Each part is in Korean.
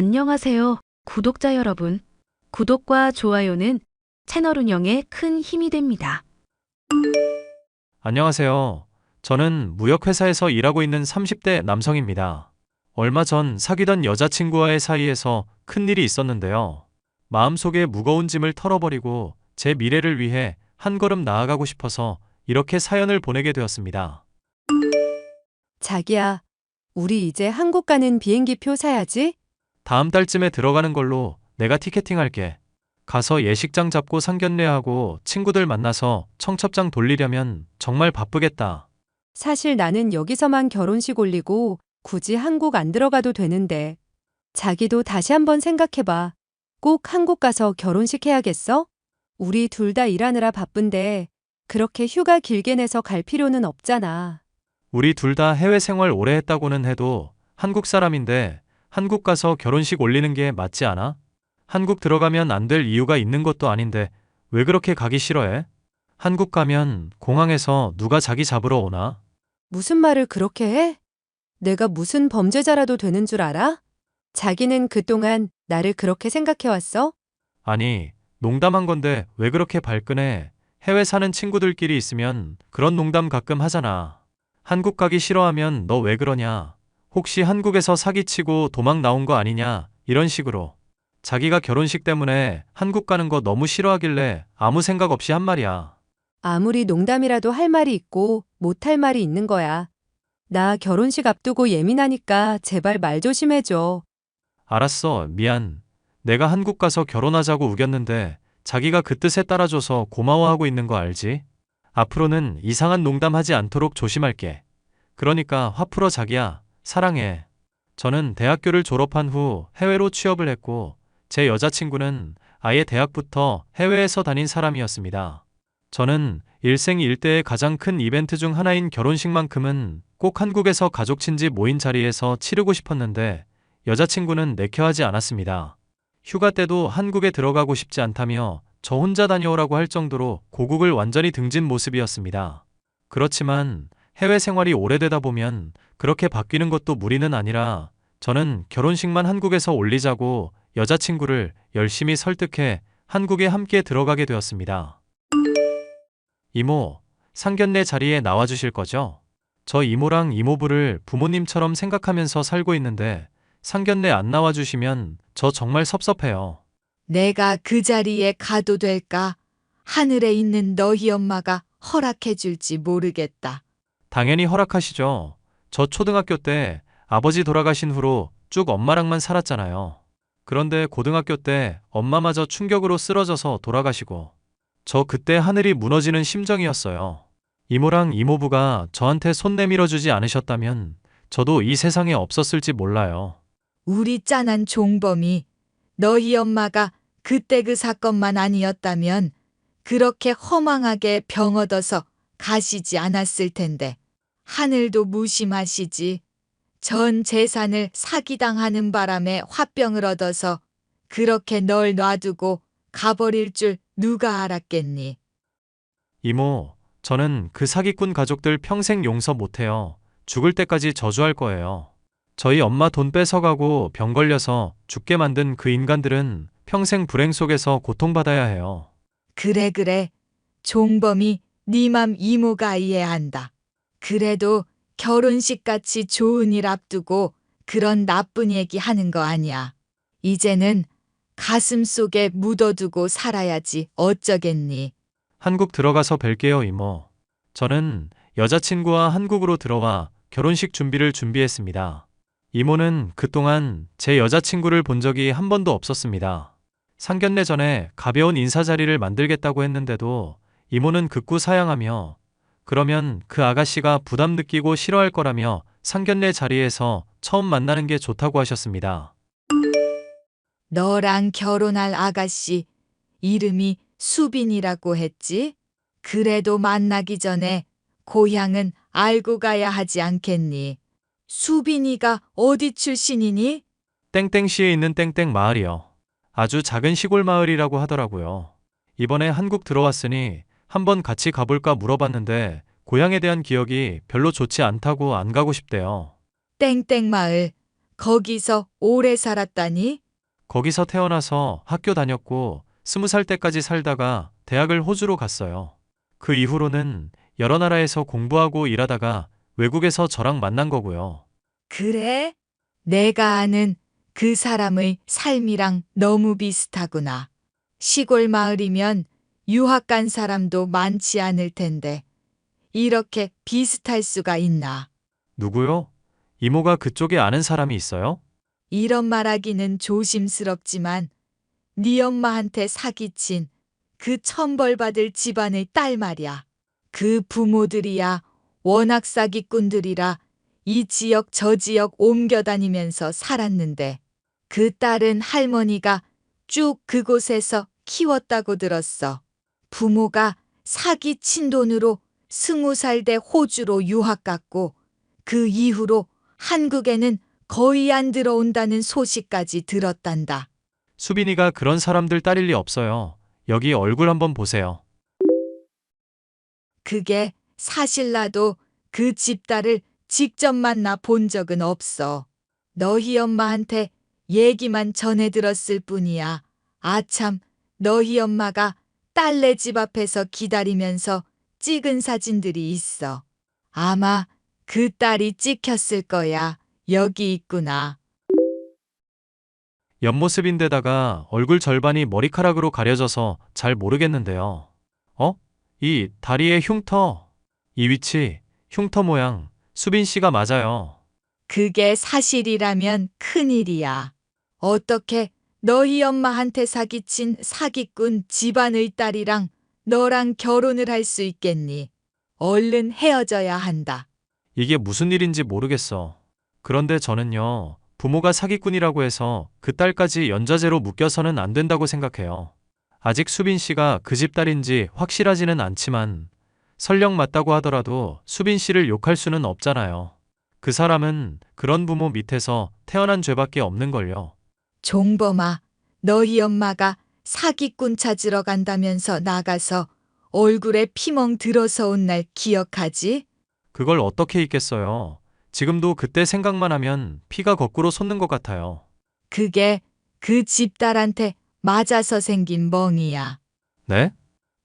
안녕하세요, 구독자 여러분. 구독과 좋아요는 채널 운영에 큰 힘이 됩니다. 안녕하세요. 저는 무역회사에서 일하고 있는 30대 남성입니다. 얼마 전 사귀던 여자친구와의 사이에서 큰일이 있었는데요. 마음속에 무거운 짐을 털어버리고 제 미래를 위해 한 걸음 나아가고 싶어서 이렇게 사연을 보내게 되었습니다. 자기야, 우리 이제 한국 가는 비행기표 사야지? 다음 달쯤에 들어가는 걸로 내가 티켓팅할게. 가서 예식장 잡고 상견례하고 친구들 만나서 청첩장 돌리려면 정말 바쁘겠다. 사실 나는 여기서만 결혼식 올리고 굳이 한국 안 들어가도 되는데. 자기도 다시 한번 생각해봐. 꼭 한국 가서 결혼식 해야겠어? 우리 둘 다 일하느라 바쁜데 그렇게 휴가 길게 내서 갈 필요는 없잖아. 우리 둘 다 해외 생활 오래 했다고는 해도 한국 사람인데 한국 가서 결혼식 올리는 게 맞지 않아? 한국 들어가면 안 될 이유가 있는 것도 아닌데 왜 그렇게 가기 싫어해? 한국 가면 공항에서 누가 자기 잡으러 오나? 무슨 말을 그렇게 해? 내가 무슨 범죄자라도 되는 줄 알아? 자기는 그동안 나를 그렇게 생각해왔어? 아니, 농담한 건데 왜 그렇게 발끈해? 해외 사는 친구들끼리 있으면 그런 농담 가끔 하잖아. 한국 가기 싫어하면 너 왜 그러냐? 혹시 한국에서 사기치고 도망 나온 거 아니냐? 이런 식으로. 자기가 결혼식 때문에 한국 가는 거 너무 싫어하길래 아무 생각 없이 한 말이야. 아무리 농담이라도 할 말이 있고 못할 말이 있는 거야. 나 결혼식 앞두고 예민하니까 제발 말 조심해줘. 알았어, 미안. 내가 한국 가서 결혼하자고 우겼는데 자기가 그 뜻에 따라줘서 고마워하고 있는 거 알지? 앞으로는 이상한 농담 하지 않도록 조심할게. 그러니까 화 풀어 자기야. 사랑해. 저는 대학교를 졸업한 후 해외로 취업을 했고 제 여자친구는 아예 대학부터 해외에서 다닌 사람이었습니다. 저는 일생일대의 가장 큰 이벤트 중 하나인 결혼식만큼은 꼭 한국에서 가족 친지 모인 자리에서 치르고 싶었는데 여자친구는 내켜하지 않았습니다. 휴가 때도 한국에 들어가고 싶지 않다며 저 혼자 다녀오라고 할 정도로 고국을 완전히 등진 모습이었습니다. 그렇지만 해외 생활이 오래되다 보면 그렇게 바뀌는 것도 무리는 아니라 저는 결혼식만 한국에서 올리자고 여자친구를 열심히 설득해 한국에 함께 들어가게 되었습니다. 이모, 상견례 자리에 나와주실 거죠? 저 이모랑 이모부를 부모님처럼 생각하면서 살고 있는데 상견례 안 나와주시면 저 정말 섭섭해요. 내가 그 자리에 가도 될까? 하늘에 있는 너희 엄마가 허락해 줄지 모르겠다. 당연히 허락하시죠. 저 초등학교 때 아버지 돌아가신 후로 쭉 엄마랑만 살았잖아요. 그런데 고등학교 때 엄마마저 충격으로 쓰러져서 돌아가시고 저 그때 하늘이 무너지는 심정이었어요. 이모랑 이모부가 저한테 손 내밀어 주지 않으셨다면 저도 이 세상에 없었을지 몰라요. 우리 짠한 종범이 너희 엄마가 그때 그 사건만 아니었다면 그렇게 허망하게 병 얻어서 가시지 않았을 텐데 하늘도 무심하시지. 전 재산을 사기당하는 바람에 화병을 얻어서 그렇게 널 놔두고 가버릴 줄 누가 알았겠니? 이모, 저는 그 사기꾼 가족들 평생 용서 못해요. 죽을 때까지 저주할 거예요. 저희 엄마 돈 뺏어가고 병 걸려서 죽게 만든 그 인간들은 평생 불행 속에서 고통받아야 해요. 그래. 종범이 네 맘 이모가 이해한다. 그래도 결혼식같이 좋은 일 앞두고 그런 나쁜 얘기 하는 거 아니야. 이제는 가슴 속에 묻어두고 살아야지 어쩌겠니. 한국 들어가서 뵐게요, 이모. 저는 여자친구와 한국으로 들어와 결혼식 준비를 준비했습니다. 이모는 그동안 제 여자친구를 본 적이 한 번도 없었습니다. 상견례 전에 가벼운 인사 자리를 만들겠다고 했는데도 이모는 극구 사양하며 그러면 그 아가씨가 부담 느끼고 싫어할 거라며 상견례 자리에서 처음 만나는 게 좋다고 하셨습니다. 너랑 결혼할 아가씨 이름이 수빈이라고 했지? 그래도 만나기 전에 고향은 알고 가야 하지 않겠니? 수빈이가 어디 출신이니? 땡땡시에 있는 땡땡 마을이요. 아주 작은 시골 마을이라고 하더라고요. 이번에 한국 들어왔으니 한번 같이 가볼까 물어봤는데 고향에 대한 기억이 별로 좋지 않다고 안 가고 싶대요. 땡땡마을. 거기서 오래 살았다니? 거기서 태어나서 학교 다녔고 20살 때까지 살다가 대학을 호주로 갔어요. 그 이후로는 여러 나라에서 공부하고 일하다가 외국에서 저랑 만난 거고요. 그래? 내가 아는 그 사람의 삶이랑 너무 비슷하구나. 시골 마을이면 유학 간 사람도 많지 않을 텐데 이렇게 비슷할 수가 있나? 누구요? 이모가 그쪽에 아는 사람이 있어요? 이런 말하기는 조심스럽지만 네 엄마한테 사기친 그 천벌받을 집안의 딸 말이야. 그 부모들이야 워낙 사기꾼들이라 이 지역 저 지역 옮겨 다니면서 살았는데 그 딸은 할머니가 쭉 그곳에서 키웠다고 들었어. 부모가 사기친 돈으로 20살 돼 호주로 유학 갔고 그 이후로 한국에는 거의 안 들어온다는 소식까지 들었단다. 수빈이가 그런 사람들 딸일 리 없어요. 여기 얼굴 한번 보세요. 그게 사실 나도 그 집딸을 직접 만나 본 적은 없어. 너희 엄마한테 얘기만 전해 들었을 뿐이야. 아참, 너희 엄마가 딸네 집 앞에서 기다리면서 찍은 사진들이 있어. 아마 그 딸이 찍혔을 거야. 여기 있구나. 옆모습인데다가 얼굴 절반이 머리카락으로 가려져서 잘 모르겠는데요. 이 다리의 흉터. 이 위치, 흉터 모양, 수빈 씨가 맞아요. 그게 사실이라면 큰일이야. 어떻게 너희 엄마한테 사기친 사기꾼 집안의 딸이랑 너랑 결혼을 할 수 있겠니? 얼른 헤어져야 한다. 이게 무슨 일인지 모르겠어. 그런데 저는요, 부모가 사기꾼이라고 해서 그 딸까지 연좌제로 묶여서는 안 된다고 생각해요. 아직 수빈 씨가 그 집 딸인지 확실하지는 않지만 설령 맞다고 하더라도 수빈 씨를 욕할 수는 없잖아요. 그 사람은 그런 부모 밑에서 태어난 죄밖에 없는걸요. 종범아, 너희 엄마가 사기꾼 찾으러 간다면서 나가서 얼굴에 피멍 들어서 온 날 기억하지? 그걸 어떻게 잊겠어요. 지금도 그때 생각만 하면 피가 거꾸로 솟는 것 같아요. 그게 그 집딸한테 맞아서 생긴 멍이야. 네?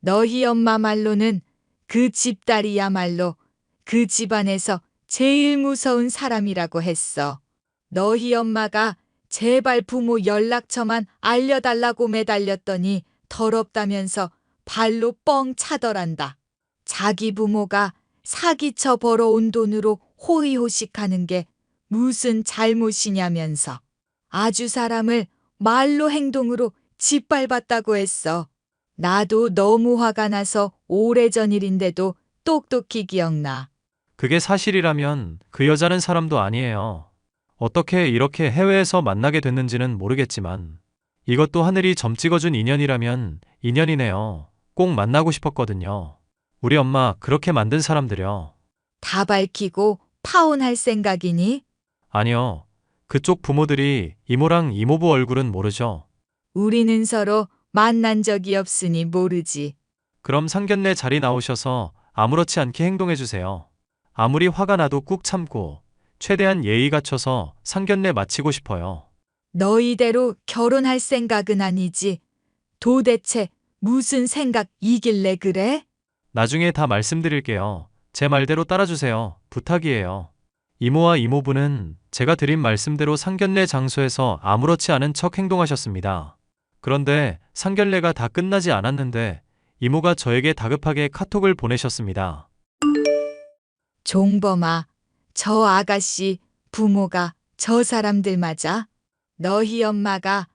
너희 엄마 말로는 그 집딸이야말로 그 집안에서 제일 무서운 사람이라고 했어. 너희 엄마가 제발 부모 연락처만 알려달라고 매달렸더니 더럽다면서 발로 뻥 차더란다. 자기 부모가 사기쳐 벌어온 돈으로 호의호식하는 게 무슨 잘못이냐면서 아주 사람을 말로 행동으로 짓밟았다고 했어. 나도 너무 화가 나서 오래전 일인데도 똑똑히 기억나. 그게 사실이라면 그 여자는 사람도 아니에요. 어떻게 이렇게 해외에서 만나게 됐는지는 모르겠지만 이것도 하늘이 점 찍어준 인연이라면 인연이네요. 꼭 만나고 싶었거든요. 우리 엄마 그렇게 만든 사람들요. 다 밝히고 파혼할 생각이니? 아니요. 그쪽 부모들이 이모랑 이모부 얼굴은 모르죠. 우리는 서로 만난 적이 없으니 모르지. 그럼 상견례 자리 나오셔서 아무렇지 않게 행동해 주세요. 아무리 화가 나도 꾹 참고 최대한 예의 갖춰서 상견례 마치고 싶어요. 너희대로 결혼할 생각은 아니지. 도대체 무슨 생각이길래 그래? 나중에 다 말씀드릴게요. 제 말대로 따라주세요. 부탁이에요. 이모와 이모부는 제가 드린 말씀대로 상견례 장소에서 아무렇지 않은 척 행동하셨습니다. 그런데 상견례가 다 끝나지 않았는데 이모가 저에게 다급하게 카톡을 보내셨습니다. 종범아, 저 아가씨 부모가 저 사람들 맞아? 너희 엄마가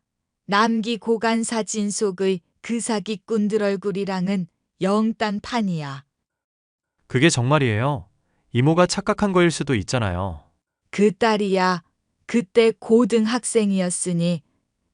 남기 고간 사진 속의 그 사기꾼들 얼굴이랑은 영딴판이야. 그게 정말이에요. 이모가 착각한 거일 수도 있잖아요. 그 딸이야. 그때 고등학생이었으니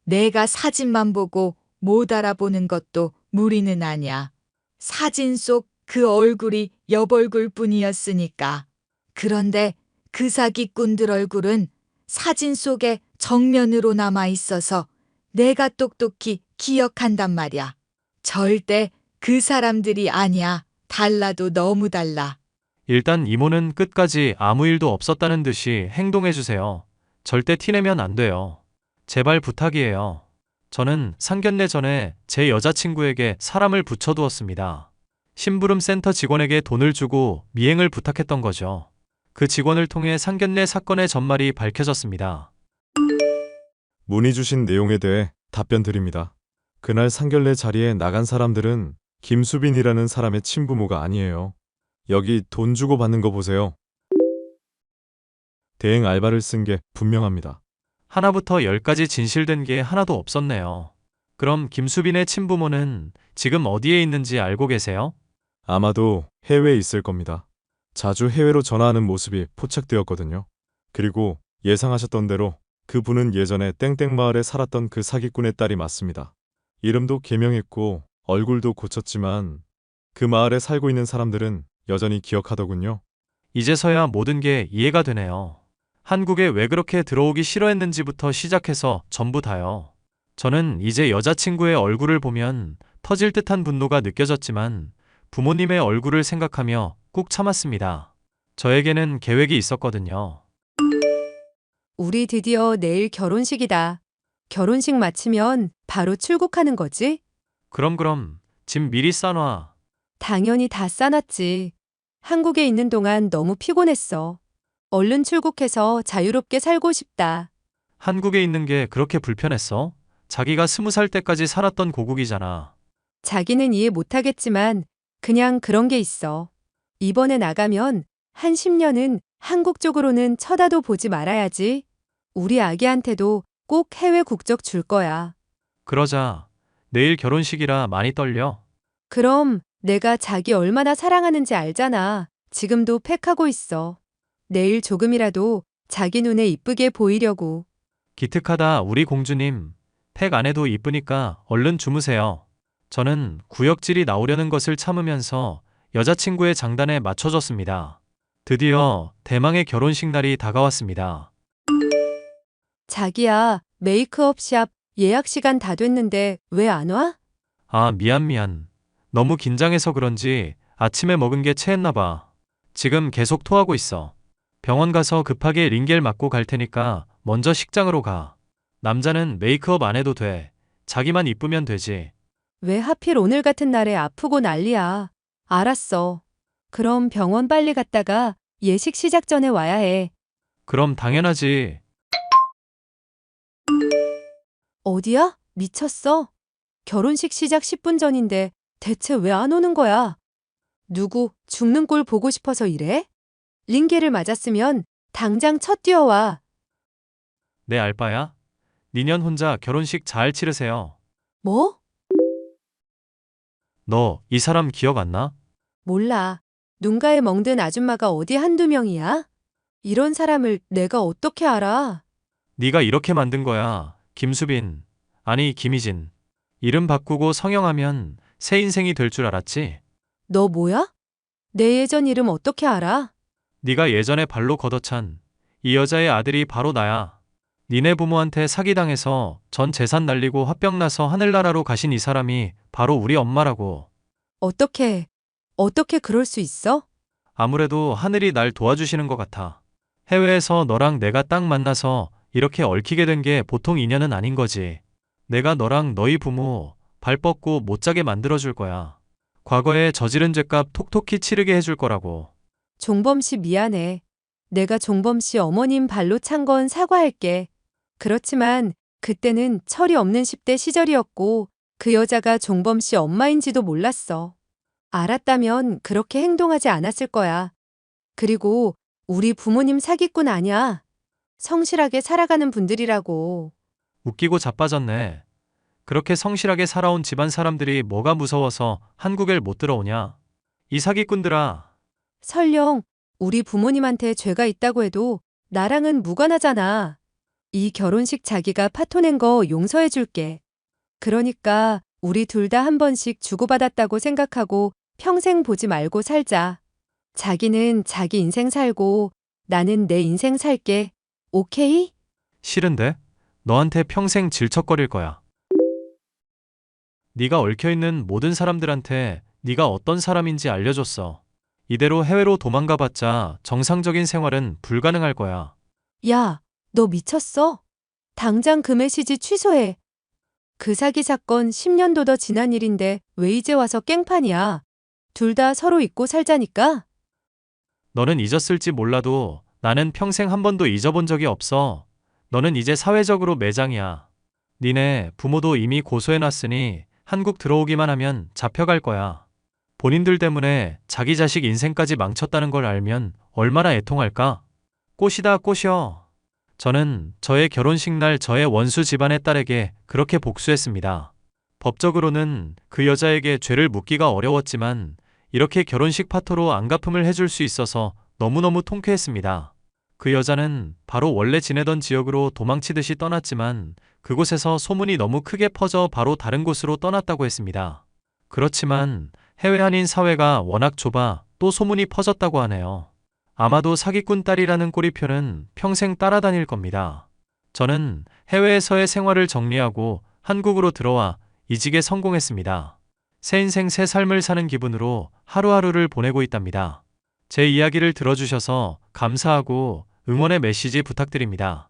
내가 사진만 보고 못 알아보는 것도 무리는 아냐. 사진 속 그 얼굴이 옆얼굴 뿐이었으니까. 그런데 그 사기꾼들 얼굴은 사진 속에 정면으로 남아 있어서 내가 똑똑히 기억한단 말이야. 절대 그 사람들이 아니야. 달라도 너무 달라. 일단 이모는 끝까지 아무 일도 없었다는 듯이 행동해 주세요. 절대 티내면 안 돼요. 제발 부탁이에요. 저는 상견례 전에 제 여자친구에게 사람을 붙여두었습니다. 심부름 센터 직원에게 돈을 주고 미행을 부탁했던 거죠. 그 직원을 통해 상견례 사건의 전말이 밝혀졌습니다. 문의 주신 내용에 대해 답변 드립니다. 그날 상견례 자리에 나간 사람들은 김수빈이라는 사람의 친부모가 아니에요. 여기 돈 주고 받는 거 보세요. 대행 알바를 쓴 게 분명합니다. 하나부터 열까지 진실된 게 하나도 없었네요. 그럼 김수빈의 친부모는 지금 어디에 있는지 알고 계세요? 아마도 해외에 있을 겁니다. 자주 해외로 전화하는 모습이 포착되었거든요. 그리고 예상하셨던 대로 그분은 예전에 땡땡 마을에 살았던 그 사기꾼의 딸이 맞습니다. 이름도 개명했고 얼굴도 고쳤지만 그 마을에 살고 있는 사람들은 여전히 기억하더군요. 이제서야 모든 게 이해가 되네요. 한국에 왜 그렇게 들어오기 싫어했는지부터 시작해서 전부 다요. 저는 이제 여자친구의 얼굴을 보면 터질 듯한 분노가 느껴졌지만 부모님의 얼굴을 생각하며 꾹 참았습니다. 저에게는 계획이 있었거든요. 우리 드디어 내일 결혼식이다. 결혼식 마치면 바로 출국하는 거지? 그럼 짐 미리 싸놔. 당연히 다 싸놨지. 한국에 있는 동안 너무 피곤했어. 얼른 출국해서 자유롭게 살고 싶다. 한국에 있는 게 그렇게 불편했어? 자기가 20살 때까지 살았던 고국이잖아. 자기는 이해 못하겠지만 그냥 그런 게 있어. 이번에 나가면 한 10년은 한국 쪽으로는 쳐다도 보지 말아야지. 우리 아기한테도 꼭 해외 국적 줄 거야. 그러자. 내일 결혼식이라 많이 떨려. 그럼 내가 자기 얼마나 사랑하는지 알잖아. 지금도 팩하고 있어. 내일 조금이라도 자기 눈에 이쁘게 보이려고. 기특하다 우리 공주님. 팩 안 해도 이쁘니까 얼른 주무세요. 저는 구역질이 나오려는 것을 참으면서 여자친구의 장단에 맞춰줬습니다. 드디어 대망의 결혼식 날이 다가왔습니다. 자기야, 메이크업 샵 예약 시간 다 됐는데 왜 안 와? 아, 미안. 너무 긴장해서 그런지 아침에 먹은 게 체했나 봐. 지금 계속 토하고 있어. 병원 가서 급하게 링겔 맞고 갈 테니까 먼저 식장으로 가. 남자는 메이크업 안 해도 돼. 자기만 이쁘면 되지. 왜 하필 오늘 같은 날에 아프고 난리야. 알았어. 그럼 병원 빨리 갔다가 예식 시작 전에 와야 해. 그럼 당연하지. 어디야? 미쳤어? 결혼식 시작 10분 전인데 대체 왜 안 오는 거야? 누구 죽는 꼴 보고 싶어서 이래? 링게를 맞았으면 당장 첫 뛰어와. 내 알바야? 니년 혼자 결혼식 잘 치르세요. 뭐? 너 이 사람 기억 안 나? 몰라. 눈가에 멍든 아줌마가 어디 한두 명이야? 이런 사람을 내가 어떻게 알아? 네가 이렇게 만든 거야. 김수빈. 아니 김희진. 이름 바꾸고 성형하면 새 인생이 될 줄 알았지? 너 뭐야? 내 예전 이름 어떻게 알아? 네가 예전에 발로 걷어찬 이 여자의 아들이 바로 나야. 니네 부모한테 사기당해서 전 재산 날리고 화병 나서 하늘나라로 가신 이 사람이 바로 우리 엄마라고. 어떻게 그럴 수 있어? 아무래도 하늘이 날 도와주시는 것 같아. 해외에서 너랑 내가 딱 만나서 이렇게 얽히게 된 게 보통 인연은 아닌 거지. 내가 너랑 너희 부모 발 뻗고 못 자게 만들어줄 거야. 과거에 저지른 죄값 톡톡히 치르게 해줄 거라고. 종범 씨 미안해. 내가 종범 씨 어머님 발로 찬 건 사과할게. 그렇지만 그때는 철이 없는 10대 시절이었고 그 여자가 종범 씨 엄마인지도 몰랐어. 알았다면 그렇게 행동하지 않았을 거야. 그리고 우리 부모님 사기꾼 아니야. 성실하게 살아가는 분들이라고. 웃기고 자빠졌네. 그렇게 성실하게 살아온 집안 사람들이 뭐가 무서워서 한국에 못 들어오냐. 이 사기꾼들아. 설령 우리 부모님한테 죄가 있다고 해도 나랑은 무관하잖아. 이 결혼식 자기가 파토낸 거 용서해 줄게. 그러니까 우리 둘 다 한 번씩 주고받았다고 생각하고 평생 보지 말고 살자. 자기는 자기 인생 살고 나는 내 인생 살게. 오케이? 싫은데? 너한테 평생 질척거릴 거야. 네가 얽혀있는 모든 사람들한테 네가 어떤 사람인지 알려줬어. 이대로 해외로 도망가봤자 정상적인 생활은 불가능할 거야. 야, 너 미쳤어? 당장 그 메시지 취소해. 그 사기 사건 10년도 더 지난 일인데 왜 이제 와서 깽판이야? 둘 다 서로 잊고 살자니까? 너는 잊었을지 몰라도 나는 평생 한 번도 잊어본 적이 없어. 너는 이제 사회적으로 매장이야. 니네 부모도 이미 고소해놨으니 한국 들어오기만 하면 잡혀갈 거야. 본인들 때문에 자기 자식 인생까지 망쳤다는 걸 알면 얼마나 애통할까? 꽃이다 꽃이여. 저는 저의 결혼식 날 저의 원수 집안의 딸에게 그렇게 복수했습니다. 법적으로는 그 여자에게 죄를 묻기가 어려웠지만 이렇게 결혼식 파토로 안갚음을 해줄 수 있어서 너무너무 통쾌했습니다. 그 여자는 바로 원래 지내던 지역으로 도망치듯이 떠났지만 그곳에서 소문이 너무 크게 퍼져 바로 다른 곳으로 떠났다고 했습니다. 그렇지만 해외 한인 사회가 워낙 좁아 또 소문이 퍼졌다고 하네요. 아마도 사기꾼 딸이라는 꼬리표는 평생 따라다닐 겁니다. 저는 해외에서의 생활을 정리하고 한국으로 들어와 이직에 성공했습니다. 새 인생 새 삶을 사는 기분으로 하루하루를 보내고 있답니다. 제 이야기를 들어주셔서 감사하고 응원의 메시지 부탁드립니다.